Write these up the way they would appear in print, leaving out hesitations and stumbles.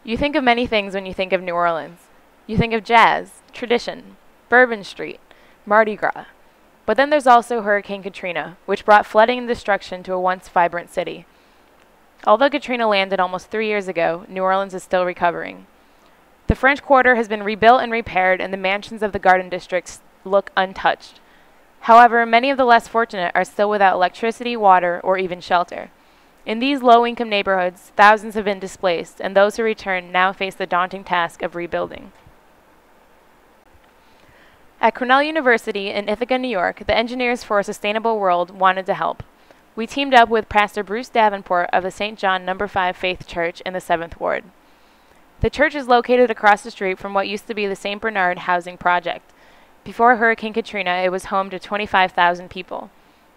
You think of many things when you think of New Orleans. You think of jazz, tradition, Bourbon Street, Mardi Gras. But then there's also Hurricane Katrina, which brought flooding and destruction to a once vibrant city. Although Katrina landed almost 3 years ago, New Orleans is still recovering. The French Quarter has been rebuilt and repaired, and the mansions of the Garden Districts look untouched. However, many of the less fortunate are still without electricity, water, or even shelter. In these low-income neighborhoods, thousands have been displaced, and those who return now face the daunting task of rebuilding. At Cornell University in Ithaca, New York, the Engineers for a Sustainable World wanted to help. We teamed up with Pastor Bruce Davenport of the St. John No. 5 Faith Church in the 7th Ward. The church is located across the street from what used to be the St. Bernard Housing Project. Before Hurricane Katrina, it was home to 25,000 people.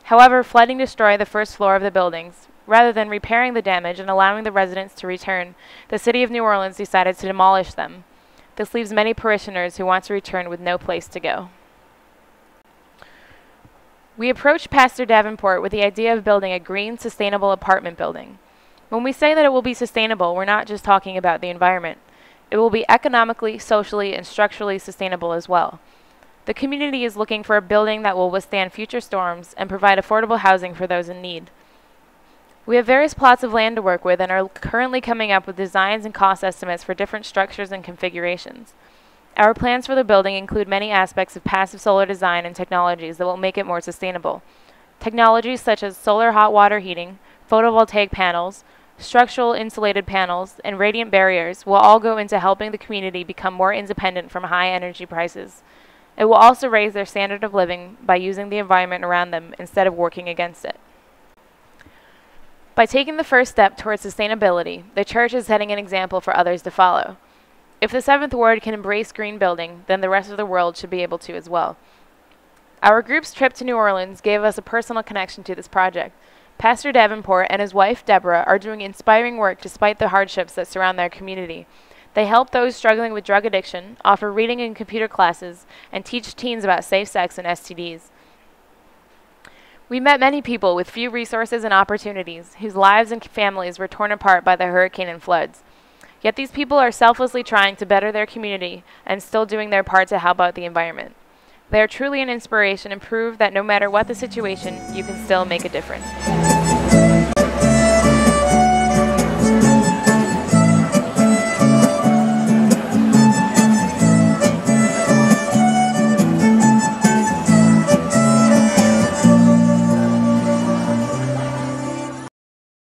However, flooding destroyed the first floor of the buildings. Rather than repairing the damage and allowing the residents to return, the city of New Orleans decided to demolish them. This leaves many parishioners who want to return with no place to go. We approached Pastor Davenport with the idea of building a green, sustainable apartment building. When we say that it will be sustainable, we're not just talking about the environment. It will be economically, socially, and structurally sustainable as well. The community is looking for a building that will withstand future storms and provide affordable housing for those in need. We have various plots of land to work with and are currently coming up with designs and cost estimates for different structures and configurations. Our plans for the building include many aspects of passive solar design and technologies that will make it more sustainable. Technologies such as solar hot water heating, photovoltaic panels, structural insulated panels, and radiant barriers will all go into helping the community become more independent from high energy prices. It will also raise their standard of living by using the environment around them instead of working against it. By taking the first step towards sustainability, the church is setting an example for others to follow. If the 7th Ward can embrace green building, then the rest of the world should be able to as well. Our group's trip to New Orleans gave us a personal connection to this project. Pastor Davenport and his wife, Deborah, are doing inspiring work despite the hardships that surround their community. They help those struggling with drug addiction, offer reading and computer classes, and teach teens about safe sex and STDs. We met many people with few resources and opportunities, whose lives and families were torn apart by the hurricane and floods. Yet these people are selflessly trying to better their community and still doing their part to help out the environment. They are truly an inspiration and prove that no matter what the situation, you can still make a difference.